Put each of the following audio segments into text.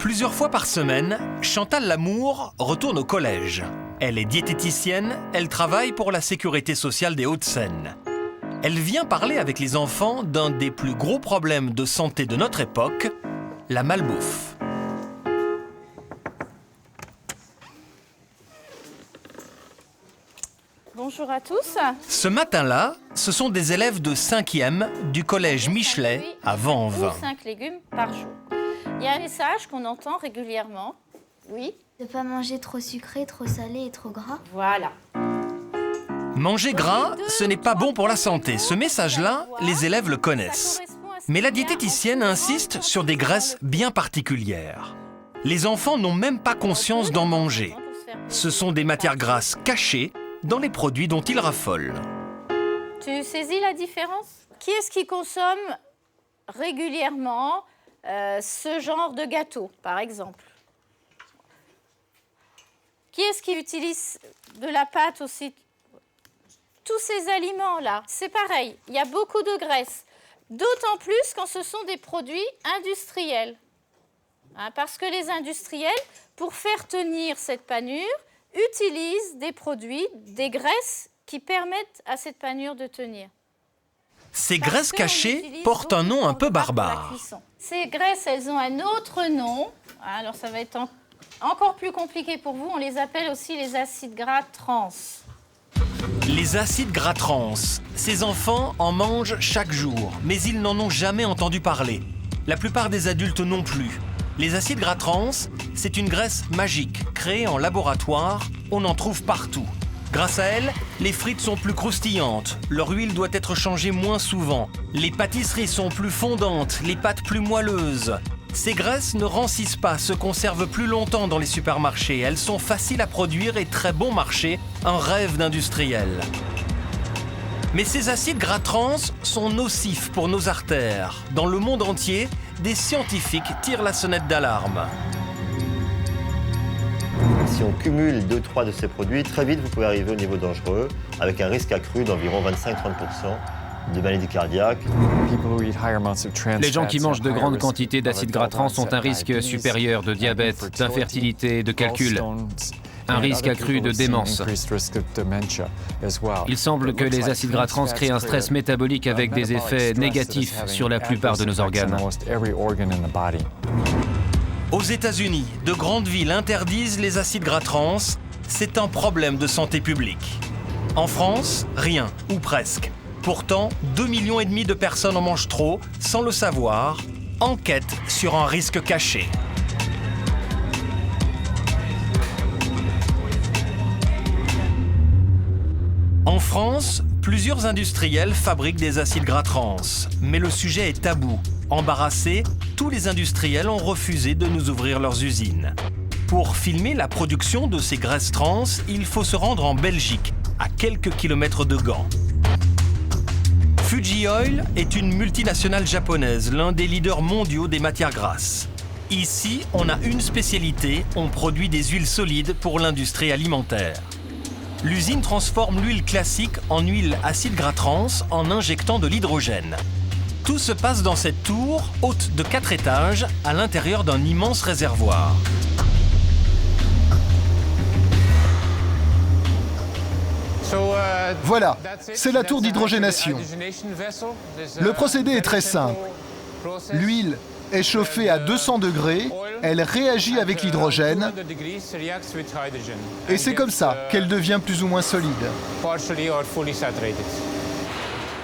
Plusieurs fois par semaine, Chantal Lamour retourne au collège. Elle est diététicienne, elle travaille pour la Sécurité sociale des Hauts-de-Seine. Elle vient parler avec les enfants d'un des plus gros problèmes de santé de notre époque, la malbouffe. Bonjour à tous. Ce matin-là, ce sont des élèves de 5e du collège Michelet à Vanves. 5 légumes par jour. Il y a un message qu'on entend régulièrement. Oui. De ne pas manger trop sucré, trop salé et trop gras. Voilà. Manger gras, ce n'est pas bon pour la santé. Ce message-là, les élèves le connaissent. Mais la diététicienne insiste sur des graisses bien particulières. Les enfants n'ont même pas conscience d'en manger. Ce sont des matières grasses cachées dans les produits dont ils raffolent. Tu saisis la différence? Qui est-ce qui consomme régulièrement ce genre de gâteau, par exemple? Qui est-ce qui utilise de la pâte aussi? Tous ces aliments-là, c'est pareil, il y a beaucoup de graisse. D'autant plus quand ce sont des produits industriels. Parce que les industriels, pour faire tenir cette panure, utilisent des produits, des graisses qui permettent à cette panure de tenir. Ces graisses cachées portent un nom un peu barbare. Ces graisses, elles ont un autre nom. Alors ça va être encore plus compliqué pour vous. On les appelle aussi les acides gras trans. Les acides gras trans, ces enfants en mangent chaque jour, mais ils n'en ont jamais entendu parler. La plupart des adultes non plus. Les acides gras trans, c'est une graisse magique, créée en laboratoire, on en trouve partout. Grâce à elle, les frites sont plus croustillantes, leur huile doit être changée moins souvent, les pâtisseries sont plus fondantes, les pâtes plus moelleuses. Ces graisses ne rancissent pas, se conservent plus longtemps dans les supermarchés, elles sont faciles à produire et très bon marché, un rêve d'industriel. Mais ces acides gras trans sont nocifs pour nos artères. Dans le monde entier, des scientifiques tirent la sonnette d'alarme. Si on cumule 2-3 de ces produits, très vite vous pouvez arriver au niveau dangereux, avec un risque accru d'environ 25-30% de maladie cardiaque. Les gens qui mangent de grandes quantités d'acides gras trans ont un risque supérieur de diabète, d'infertilité, de calcul. Un risque accru de démence. Il semble que les acides gras trans créent un stress métabolique avec des effets négatifs sur la plupart de nos organes. Aux États-Unis, de grandes villes interdisent les acides gras trans. C'est un problème de santé publique. En France, rien, ou presque. Pourtant, 2,5 millions de personnes en mangent trop, sans le savoir. Enquête sur un risque caché. En France, plusieurs industriels fabriquent des acides gras trans, mais le sujet est tabou. Embarrassés, tous les industriels ont refusé de nous ouvrir leurs usines. Pour filmer la production de ces graisses trans, il faut se rendre en Belgique, à quelques kilomètres de Gand. Fuji Oil est une multinationale japonaise, l'un des leaders mondiaux des matières grasses. Ici, on a une spécialité, on produit des huiles solides pour l'industrie alimentaire. L'usine transforme l'huile classique en huile acide gras trans en injectant de l'hydrogène. Tout se passe dans cette tour, haute de 4 étages, à l'intérieur d'un immense réservoir. Voilà, c'est la tour d'hydrogénation. Le procédé est très simple. L'huile est chauffée à 200 degrés, elle réagit avec l'hydrogène, et c'est comme ça qu'elle devient plus ou moins solide.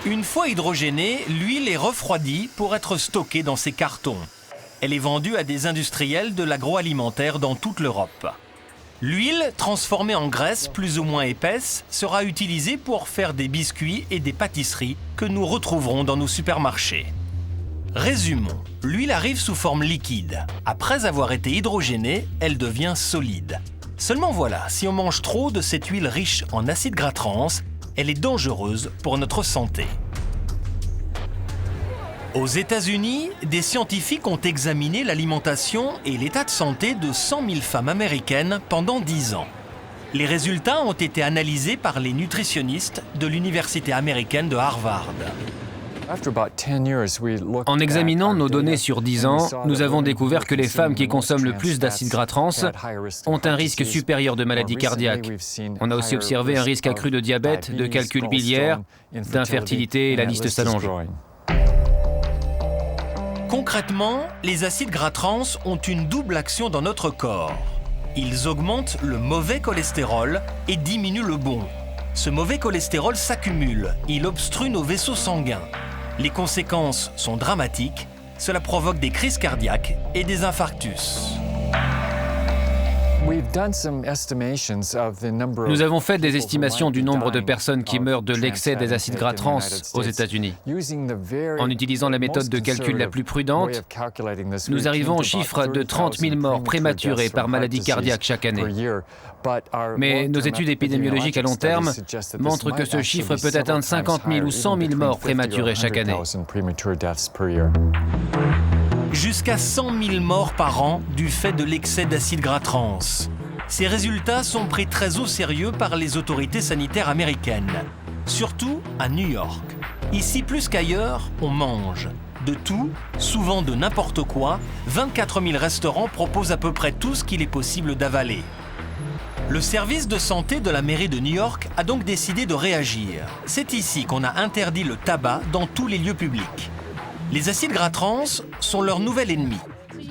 Une fois hydrogénée, l'huile est refroidie pour être stockée dans ces cartons. Elle est vendue à des industriels de l'agroalimentaire dans toute l'Europe. L'huile, transformée en graisse plus ou moins épaisse, sera utilisée pour faire des biscuits et des pâtisseries que nous retrouverons dans nos supermarchés. Résumons, l'huile arrive sous forme liquide. Après avoir été hydrogénée, elle devient solide. Seulement voilà, si on mange trop de cette huile riche en acides gras trans, elle est dangereuse pour notre santé. Aux États-Unis, des scientifiques ont examiné l'alimentation et l'état de santé de 100 000 femmes américaines pendant 10 ans. Les résultats ont été analysés par les nutritionnistes de l'université américaine de Harvard. En examinant nos données sur 10 ans, nous avons découvert que les femmes qui consomment le plus d'acides gras trans ont un risque supérieur de maladie cardiaque. On a aussi observé un risque accru de diabète, de calcul biliaire, d'infertilité et la liste s'allonge. Concrètement, les acides gras trans ont une double action dans notre corps. Ils augmentent le mauvais cholestérol et diminuent le bon. Ce mauvais cholestérol s'accumule, il obstrue nos vaisseaux sanguins. Les conséquences sont dramatiques, cela provoque des crises cardiaques et des infarctus. Nous avons fait des estimations du nombre de personnes qui meurent de l'excès des acides gras trans aux États-Unis. En utilisant la méthode de calcul la plus prudente, nous arrivons au chiffre de 30 000 morts prématurées par maladie cardiaque chaque année. Mais nos études épidémiologiques à long terme montrent que ce chiffre peut atteindre 50 000 ou 100 000 morts prématurées chaque année. Jusqu'à 100 000 morts par an du fait de l'excès d'acides gras trans. Ces résultats sont pris très au sérieux par les autorités sanitaires américaines, surtout à New York. Ici, plus qu'ailleurs, on mange. De tout, souvent de n'importe quoi, 24 000 restaurants proposent à peu près tout ce qu'il est possible d'avaler. Le service de santé de la mairie de New York a donc décidé de réagir. C'est ici qu'on a interdit le tabac dans tous les lieux publics. Les acides gras trans sont leur nouvel ennemi.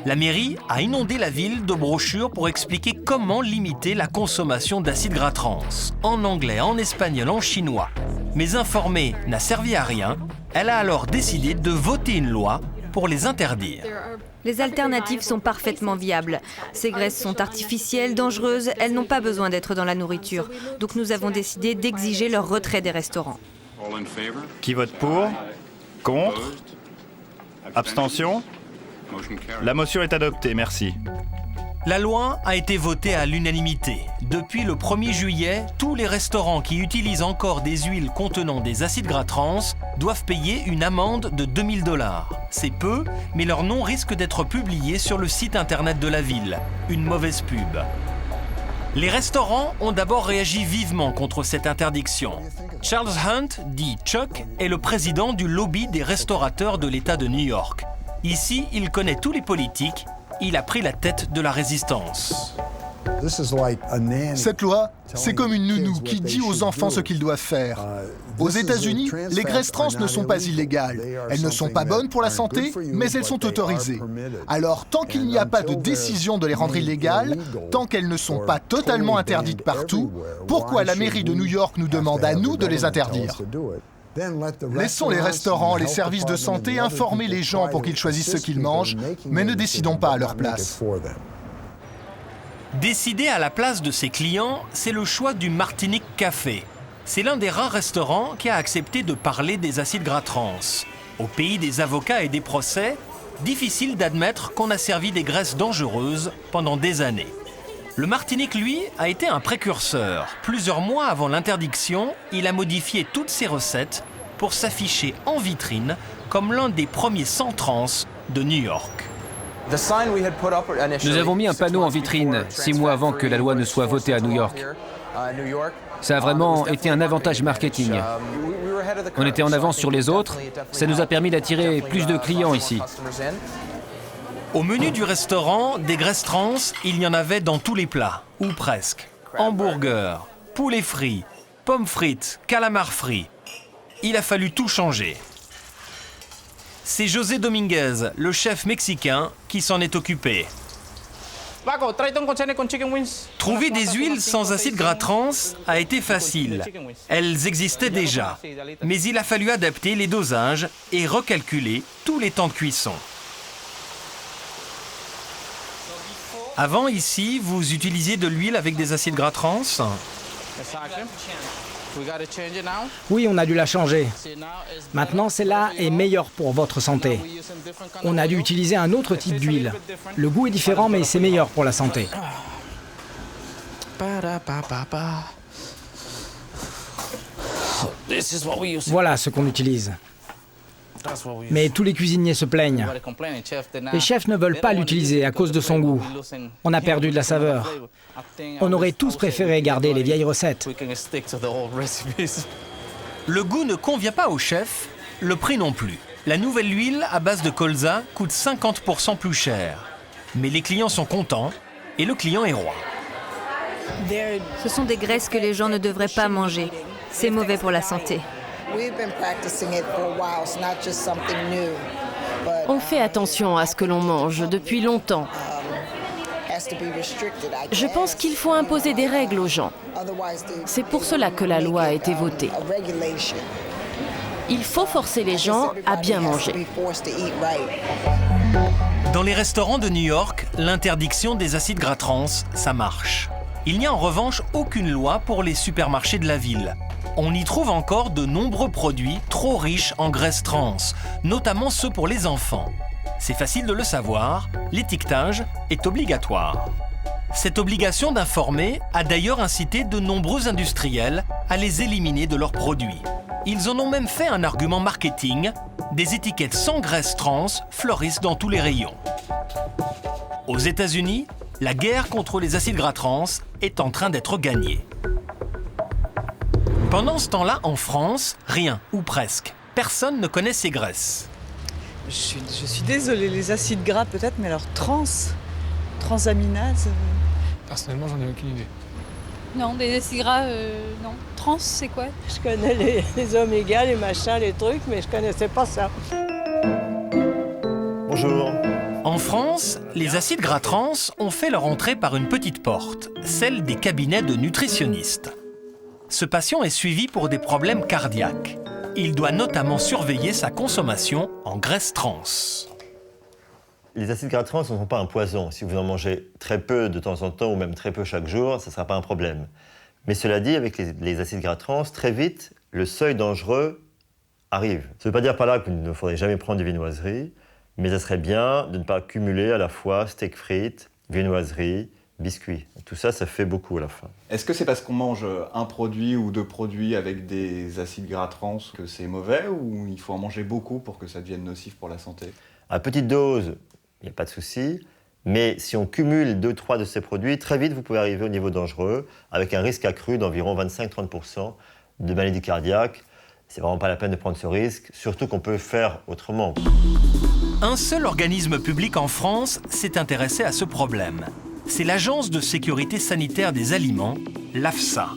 La mairie a inondé la ville de brochures pour expliquer comment limiter la consommation d'acides gras trans, en anglais, en espagnol, en chinois. Mais informer n'a servi à rien, elle a alors décidé de voter une loi pour les interdire. Les alternatives sont parfaitement viables. Ces graisses sont artificielles, dangereuses, elles n'ont pas besoin d'être dans la nourriture. Donc nous avons décidé d'exiger leur retrait des restaurants. Qui vote pour? Contre? Abstention? La motion est adoptée, merci. La loi a été votée à l'unanimité. Depuis le 1er juillet, tous les restaurants qui utilisent encore des huiles contenant des acides gras trans doivent payer une amende de 2 000 $. C'est peu, mais leur nom risque d'être publié sur le site internet de la ville. Une mauvaise pub. Les restaurants ont d'abord réagi vivement contre cette interdiction. Charles Hunt, dit Chuck, est le président du lobby des restaurateurs de l'État de New York. Ici, il connaît tous les politiques, il a pris la tête de la résistance. Cette loi, c'est comme une nounou qui dit aux enfants ce qu'ils doivent faire. Aux États-Unis, les graisses trans ne sont pas illégales. Elles ne sont pas bonnes pour la santé, mais elles sont autorisées. Alors, tant qu'il n'y a pas de décision de les rendre illégales, tant qu'elles ne sont pas totalement interdites partout, pourquoi la mairie de New York nous demande à nous de les interdire ? Laissons les restaurants, les services de santé informer les gens pour qu'ils choisissent ce qu'ils mangent, mais ne décidons pas à leur place. Décider à la place de ses clients, c'est le choix du Martinique Café. C'est l'un des rares restaurants qui a accepté de parler des acides gras trans. Au pays des avocats et des procès, difficile d'admettre qu'on a servi des graisses dangereuses pendant des années. Le Martinique, lui, a été un précurseur. Plusieurs mois avant l'interdiction, il a modifié toutes ses recettes pour s'afficher en vitrine comme l'un des premiers sans trans de New York. Nous avons mis un panneau en vitrine 6 mois avant que la loi ne soit votée à New York. Ça a vraiment été un avantage marketing. On était en avance sur les autres, ça nous a permis d'attirer plus de clients ici. Au menu du restaurant, des graisses trans, il y en avait dans tous les plats, ou presque. Hamburgers, poulet frit, pommes frites, calamars frits. Il a fallu tout changer. C'est José Dominguez, le chef mexicain, qui s'en est occupé. Trouver des huiles sans acides gras trans a été facile. Elles existaient déjà. Mais il a fallu adapter les dosages et recalculer tous les temps de cuisson. Avant, ici, vous utilisiez de l'huile avec des acides gras trans? Oui, on a dû la changer. Maintenant, celle-là est meilleure pour votre santé. On a dû utiliser un autre type d'huile. Le goût est différent, mais c'est meilleur pour la santé. Voilà ce qu'on utilise. Mais tous les cuisiniers se plaignent. Les chefs ne veulent pas l'utiliser à cause de son goût. On a perdu de la saveur. On aurait tous préféré garder les vieilles recettes. Le goût ne convient pas aux chefs, le prix non plus. La nouvelle huile à base de colza coûte 50% plus cher. Mais les clients sont contents et le client est roi. Ce sont des graisses que les gens ne devraient pas manger. C'est mauvais pour la santé. On fait attention à ce que l'on mange depuis longtemps. Je pense qu'il faut imposer des règles aux gens. C'est pour cela que la loi a été votée. Il faut forcer les gens à bien manger. Dans les restaurants de New York, l'interdiction des acides gras trans, ça marche. Il n'y a en revanche aucune loi pour les supermarchés de la ville. On y trouve encore de nombreux produits trop riches en graisses trans, notamment ceux pour les enfants. C'est facile de le savoir, l'étiquetage est obligatoire. Cette obligation d'informer a d'ailleurs incité de nombreux industriels à les éliminer de leurs produits. Ils en ont même fait un argument marketing. Des étiquettes sans graisse trans fleurissent dans tous les rayons. Aux États-Unis, la guerre contre les acides gras trans est en train d'être gagnée. Pendant ce temps-là, en France, rien, ou presque. Personne ne connaît ces graisses. Je suis désolée, les acides gras peut-être, mais alors transaminase... Personnellement, j'en ai aucune idée. Non, des acides gras, non. Trans, c'est quoi? Je connais les oméga, les machins, les trucs, mais je connaissais pas ça. Bonjour. En France, les acides gras trans ont fait leur entrée par une petite porte, celle des cabinets de nutritionnistes. Ce patient est suivi pour des problèmes cardiaques. Il doit notamment surveiller sa consommation en graisse trans. Les acides gras trans ne sont pas un poison. Si vous en mangez très peu de temps en temps ou même très peu chaque jour, ça ne sera pas un problème. Mais cela dit, avec les acides gras trans, très vite, le seuil dangereux arrive. Ça ne veut pas dire par là qu'il ne faudrait jamais prendre des viennoiseries, mais ça serait bien de ne pas cumuler à la fois steak frites, viennoiseries, biscuits. Tout ça, ça fait beaucoup à la fin. Est-ce que c'est parce qu'on mange un produit ou deux produits avec des acides gras trans que c'est mauvais, ou il faut en manger beaucoup pour que ça devienne nocif pour la santé? À petite dose, il n'y a pas de souci, mais si on cumule 2-3 de ces produits, très vite vous pouvez arriver au niveau dangereux, avec un risque accru d'environ 25-30% de maladies cardiaques. C'est vraiment pas la peine de prendre ce risque, surtout qu'on peut faire autrement. Un seul organisme public en France s'est intéressé à ce problème. C'est l'Agence de sécurité sanitaire des aliments, l'AFSA.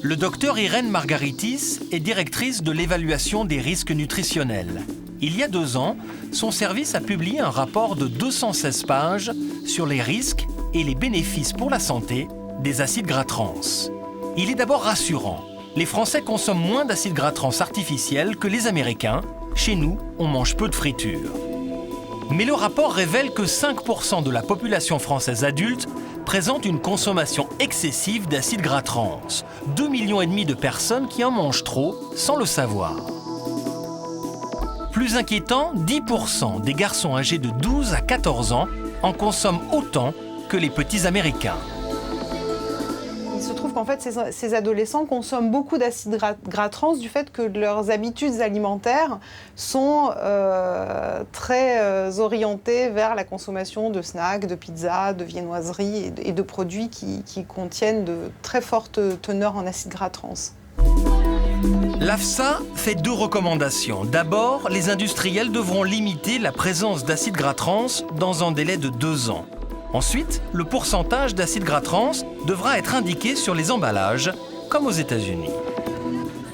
Le docteur Irène Margaritis est directrice de l'évaluation des risques nutritionnels. Il y a 2 ans, son service a publié un rapport de 216 pages sur les risques et les bénéfices pour la santé des acides gras trans. Il est d'abord rassurant. Les Français consomment moins d'acides gras trans artificiels que les Américains. Chez nous, on mange peu de fritures. Mais le rapport révèle que 5% de la population française adulte présente une consommation excessive d'acides gras trans. 2,5 millions de personnes qui en mangent trop sans le savoir. Plus inquiétant, 10% des garçons âgés de 12 à 14 ans en consomment autant que les petits Américains. Il se trouve qu'en fait, ces adolescents consomment beaucoup d'acides gras trans du fait que leurs habitudes alimentaires sont très orientées vers la consommation de snacks, de pizzas, de viennoiseries et de produits qui contiennent de très fortes teneurs en acides gras trans. L'AFSA fait 2 recommandations. D'abord, les industriels devront limiter la présence d'acides gras trans dans un délai de 2 ans. Ensuite, le pourcentage d'acides gras trans devra être indiqué sur les emballages, comme aux États-Unis.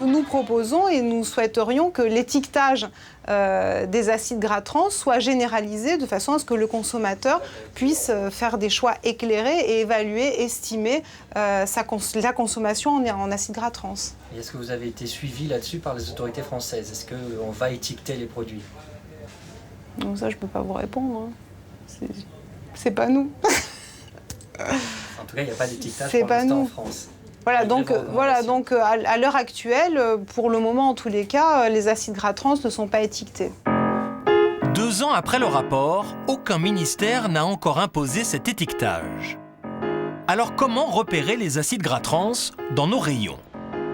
Nous proposons et nous souhaiterions que l'étiquetage des acides gras trans soit généralisé de façon à ce que le consommateur puisse faire des choix éclairés et évaluer, estimer la consommation en acides gras trans. Et est-ce que vous avez été suivi là-dessus par les autorités françaises? Est-ce qu'on va étiqueter les produits? Non, ça, je ne peux pas vous répondre. Hein. C'est pas nous. En tout cas, il n'y a pas d'étiquetage pour l'instant en France. Voilà, donc à l'heure actuelle, pour le moment en tous les cas, les acides gras trans ne sont pas étiquetés. 2 ans après le rapport, aucun ministère n'a encore imposé cet étiquetage. Alors comment repérer les acides gras trans dans nos rayons?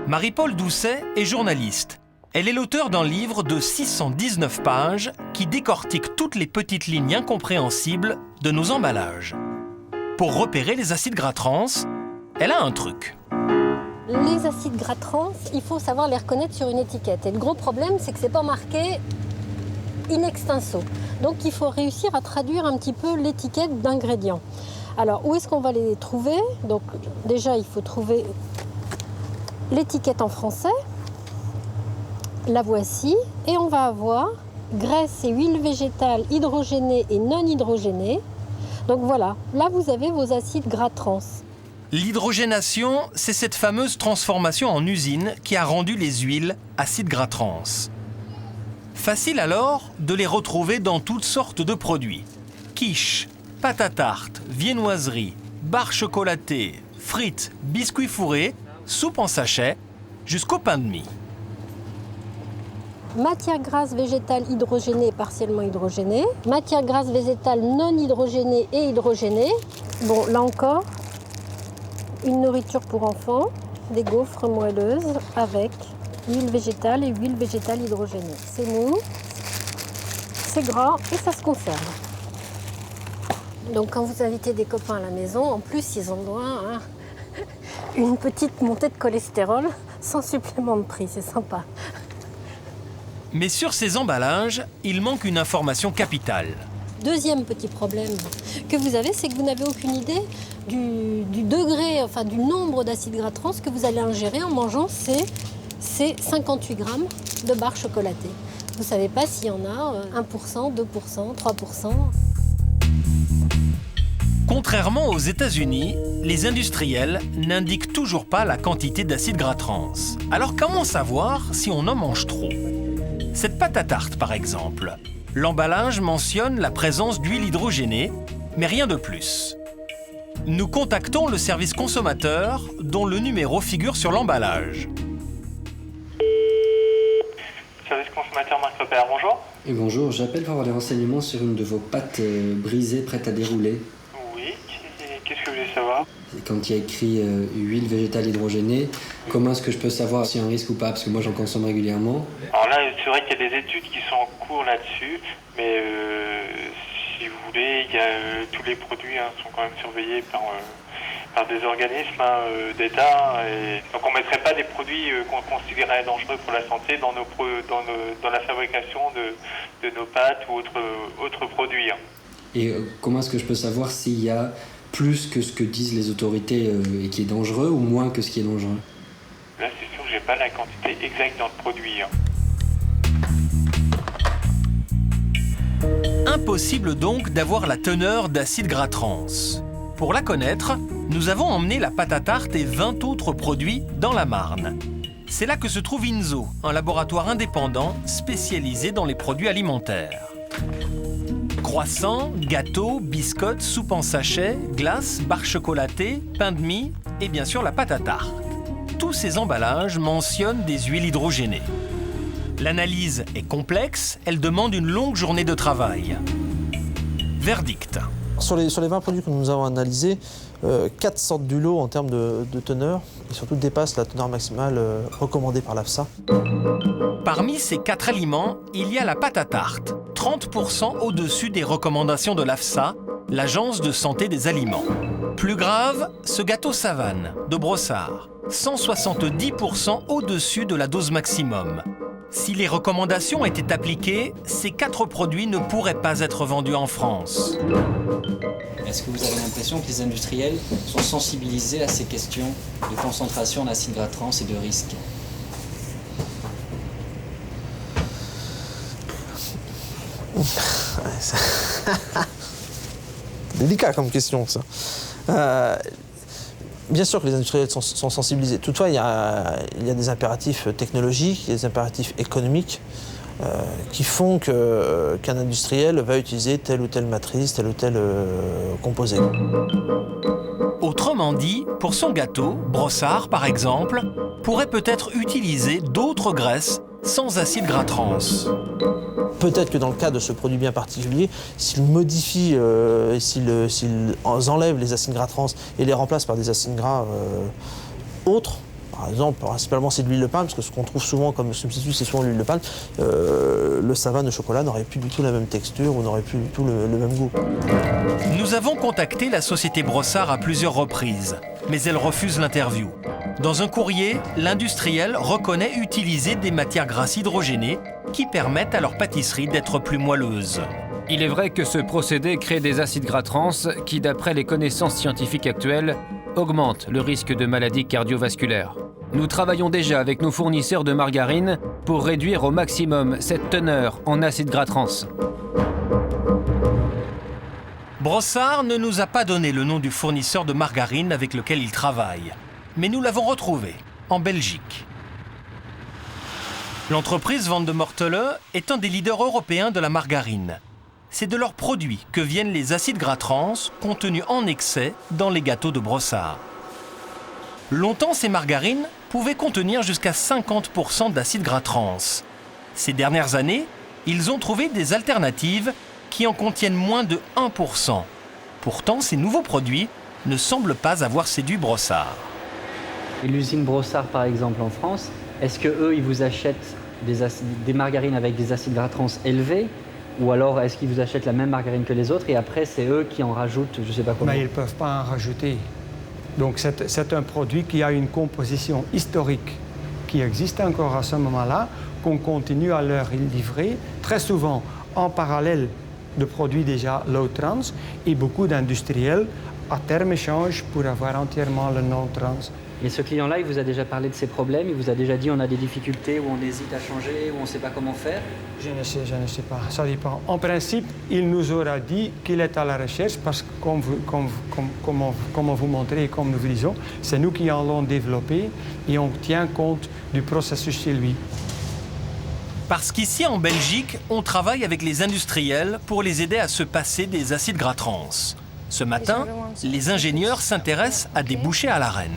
Marie-Paule Doucet est journaliste. Elle est l'auteure d'un livre de 619 pages qui décortique toutes les petites lignes incompréhensibles de nos emballages. Pour repérer les acides gras trans, elle a un truc. Les acides gras trans, il faut savoir les reconnaître sur une étiquette. Et le gros problème, c'est que c'est pas marqué in extenso. Donc il faut réussir à traduire un petit peu l'étiquette d'ingrédients. Alors où est-ce qu'on va les trouver? Donc déjà il faut trouver l'étiquette en français. La voici et on va avoir graisse et huile végétale hydrogénée et non hydrogénée. Donc voilà, là vous avez vos acides gras trans. L'hydrogénation, c'est cette fameuse transformation en usine qui a rendu les huiles acides gras trans. Facile alors de les retrouver dans toutes sortes de produits. Quiche, pâte à tarte, viennoiserie, barres chocolatées, frites, biscuits fourrés, soupe en sachet, jusqu'au pain de mie. Matière grasse végétale hydrogénée et partiellement hydrogénée. Matière grasse végétale non hydrogénée et hydrogénée. Bon, là encore, une nourriture pour enfants, des gaufres moelleuses avec huile végétale et huile végétale hydrogénée. C'est mou, c'est gras et ça se conserve. Donc quand vous invitez des copains à la maison, en plus ils ont droit à une petite montée de cholestérol sans supplément de prix, c'est sympa. Mais sur ces emballages, il manque une information capitale. Deuxième petit problème que vous avez, c'est que vous n'avez aucune idée du degré, enfin du nombre d'acides gras trans que vous allez ingérer en mangeant ces 58 grammes de barres chocolatées. Vous ne savez pas s'il y en a 1%, 2%, 3%. Contrairement aux États-Unis, les industriels n'indiquent toujours pas la quantité d'acides gras trans. Alors comment savoir si on en mange trop? Cette pâte à tarte, par exemple. L'emballage mentionne la présence d'huile hydrogénée, mais rien de plus. Nous contactons le service consommateur, dont le numéro figure sur l'emballage. Service consommateur Marc Repère, bonjour. Et bonjour, j'appelle pour avoir des renseignements sur une de vos pâtes brisées prêtes à dérouler. Oui, qu'est-ce que vous voulez savoir? Quand il y a écrit huile végétale hydrogénée, comment est-ce que je peux savoir s'il y a un risque ou pas? Parce que moi j'en consomme régulièrement. Alors là, c'est vrai qu'il y a des études qui sont en cours là-dessus, mais si vous voulez, il y a, tous les produits sont quand même surveillés par des organismes d'État. Donc on ne mettrait pas des produits qu'on considérait dangereux pour la santé dans la fabrication de nos pâtes ou autres produits. Et comment est-ce que je peux savoir s'il y a plus que ce que disent les autorités et qui est dangereux ou moins que ce qui est dangereux? Là, c'est sûr que j'ai pas la quantité exacte dans le produit. Impossible donc d'avoir la teneur d'acides gras trans. Pour la connaître, nous avons emmené la pâte à tarte et 20 autres produits dans la Marne. C'est là que se trouve Inzo, un laboratoire indépendant spécialisé dans les produits alimentaires. Croissants, gâteaux, biscottes, soupe en sachet, glaces, barres chocolatées, pain de mie et bien sûr la pâte à tarte. Tous ces emballages mentionnent des huiles hydrogénées. L'analyse est complexe, elle demande une longue journée de travail. Verdict. Sur les 20 produits que nous avons analysés, 4 sortent du lot en termes de teneur et surtout dépassent la teneur maximale recommandée par l'AFSA. Parmi ces 4 aliments, il y a la pâte à tarte, 30% au-dessus des recommandations de l'AFSA, l'Agence de santé des aliments. Plus grave, ce gâteau Savane de Brossard, 170% au-dessus de la dose maximum. Si les recommandations étaient appliquées, ces 4 produits ne pourraient pas être vendus en France. Est-ce que vous avez l'impression que les industriels sont sensibilisés à ces questions de concentration d'acides gras trans et de risque? Délicat comme question, ça. Bien sûr que les industriels sont sensibilisés. Toutefois, il y a des impératifs technologiques, des impératifs économiques qui font qu'un industriel va utiliser telle ou telle matrice, tel ou tel composé. Autrement dit, pour son gâteau, Brossard, par exemple, pourrait peut-être utiliser d'autres graisses sans acides gras trans. Peut-être que dans le cas de ce produit bien particulier, s'il modifie, s'il enlève les acides gras trans et les remplace par des acides gras autres, par exemple, principalement c'est de l'huile de palme, parce que ce qu'on trouve souvent comme substitut, c'est souvent l'huile de palme, le Savane au chocolat n'aurait plus du tout la même texture ou n'aurait plus du tout le même goût. Nous avons contacté la société Brossard à plusieurs reprises, mais elle refuse l'interview. Dans un courrier, l'industriel reconnaît utiliser des matières grasses hydrogénées qui permettent à leur pâtisserie d'être plus moelleuse. Il est vrai que ce procédé crée des acides gras trans qui, d'après les connaissances scientifiques actuelles, augmentent le risque de maladies cardiovasculaires. Nous travaillons déjà avec nos fournisseurs de margarine pour réduire au maximum cette teneur en acides gras trans. Brossard ne nous a pas donné le nom du fournisseur de margarine avec lequel il travaille, mais nous l'avons retrouvé, en Belgique. L'entreprise Van de Mortele est un des leaders européens de la margarine. C'est de leurs produits que viennent les acides gras trans contenus en excès dans les gâteaux de Brossard. Longtemps, ces margarines pouvaient contenir jusqu'à 50% d'acides gras trans. Ces dernières années, ils ont trouvé des alternatives qui en contiennent moins de 1%. Pourtant, ces nouveaux produits ne semblent pas avoir séduit Brossard. L'usine Brossard, par exemple, en France, est-ce qu'eux, ils vous achètent des margarines avec des acides gras trans élevés? Ou alors, est-ce qu'ils vous achètent la même margarine que les autres et après, c'est eux qui en rajoutent, je ne sais pas comment? Mais ils ne peuvent pas en rajouter. Donc, c'est un produit qui a une composition historique qui existe encore à ce moment-là, qu'on continue à leur livrer, très souvent en parallèle de produits déjà low trans, et beaucoup d'industriels, à terme, échangent pour avoir entièrement le non trans. Et ce client-là, il vous a déjà parlé de ses problèmes? Il vous a déjà dit on a des difficultés, ou on hésite à changer, ou on ne sait pas comment faire? Je ne sais pas, ça dépend. En principe, il nous aura dit qu'il est à la recherche parce que, comme on vous montrait et comme nous vous disons, c'est nous qui allons développer et on tient compte du processus chez lui. Parce qu'ici, en Belgique, on travaille avec les industriels pour les aider à se passer des acides gras trans. Ce matin, les ingénieurs s'intéressent à des bouchées à l'arène.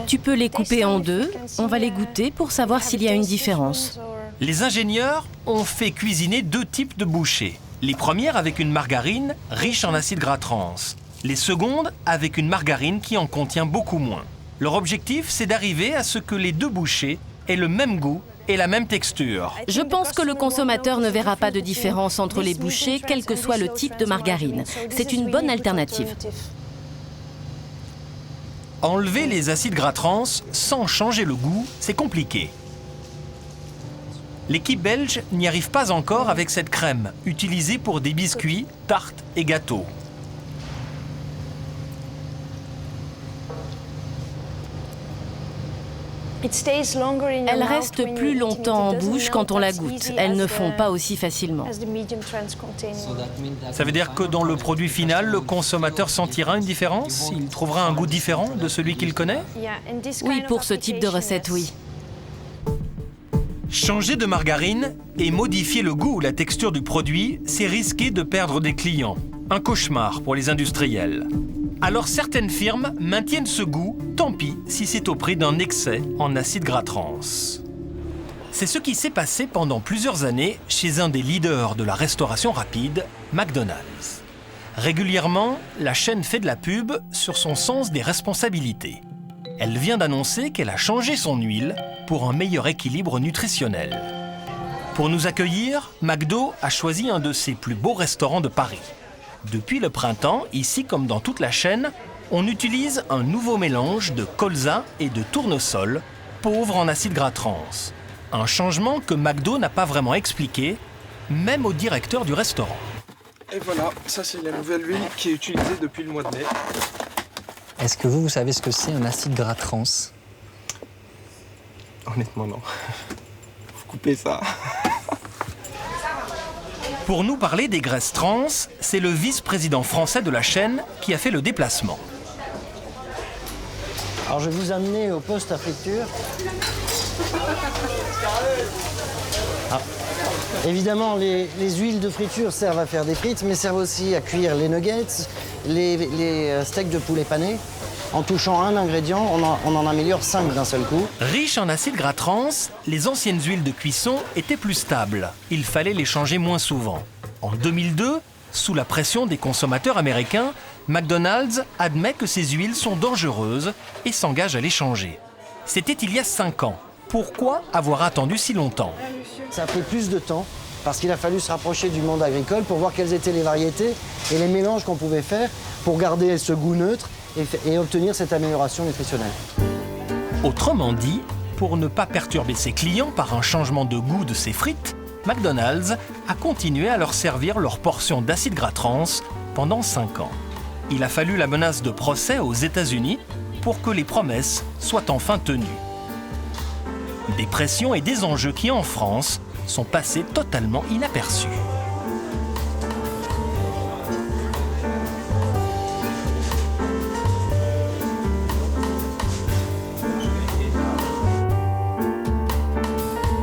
Tu peux les couper en deux, on va les goûter pour savoir s'il y a une différence. Les ingénieurs ont fait cuisiner deux types de bouchées. Les premières avec une margarine riche en acides gras trans. Les secondes avec une margarine qui en contient beaucoup moins. Leur objectif, c'est d'arriver à ce que les deux bouchées aient le même goût et la même texture. Je pense que le consommateur ne verra pas de différence entre les bouchées, quel que soit le type de margarine. C'est une bonne alternative. Enlever les acides gras trans sans changer le goût, c'est compliqué. L'équipe belge n'y arrive pas encore avec cette crème, utilisée pour des biscuits, tartes et gâteaux. Elles restent plus longtemps en bouche quand on la goûte. Elles ne fond pas aussi facilement. Ça veut dire que dans le produit final, le consommateur sentira une différence? Il trouvera un goût différent de celui qu'il connaît? Oui, pour ce type de recette, oui. Changer de margarine et modifier le goût ou la texture du produit, c'est risquer de perdre des clients. Un cauchemar pour les industriels. Alors certaines firmes maintiennent ce goût, tant pis si c'est au prix d'un excès en acides gras trans. C'est ce qui s'est passé pendant plusieurs années chez un des leaders de la restauration rapide, McDonald's. Régulièrement, la chaîne fait de la pub sur son sens des responsabilités. Elle vient d'annoncer qu'elle a changé son huile pour un meilleur équilibre nutritionnel. Pour nous accueillir, McDo a choisi un de ses plus beaux restaurants de Paris. Depuis le printemps, ici comme dans toute la chaîne, on utilise un nouveau mélange de colza et de tournesol, pauvre en acides gras trans. Un changement que McDo n'a pas vraiment expliqué, même au directeur du restaurant. Et voilà, ça c'est la nouvelle huile qui est utilisée depuis le mois de mai. Est-ce que vous savez ce que c'est un acide gras trans? Honnêtement, non. Vous coupez ça. Pour nous parler des graisses trans, c'est le vice-président français de la chaîne qui a fait le déplacement. Alors je vais vous amener au poste à friture. Ah. Évidemment, les huiles de friture servent à faire des frites, mais servent aussi à cuire les nuggets, les steaks de poulet panés. En touchant un ingrédient, on en améliore 5 d'un seul coup. Riches en acides gras trans, les anciennes huiles de cuisson étaient plus stables. Il fallait les changer moins souvent. En 2002, sous la pression des consommateurs américains, McDonald's admet que ces huiles sont dangereuses et s'engage à les changer. C'était il y a 5 ans. Pourquoi avoir attendu si longtemps? Ça a pris plus de temps parce qu'il a fallu se rapprocher du monde agricole pour voir quelles étaient les variétés et les mélanges qu'on pouvait faire pour garder ce goût neutre et obtenir cette amélioration nutritionnelle. Autrement dit, pour ne pas perturber ses clients par un changement de goût de ses frites, McDonald's a continué à leur servir leur portion d'acides gras trans pendant 5 ans. Il a fallu la menace de procès aux États-Unis pour que les promesses soient enfin tenues. Des pressions et des enjeux qui, en France, sont passés totalement inaperçus.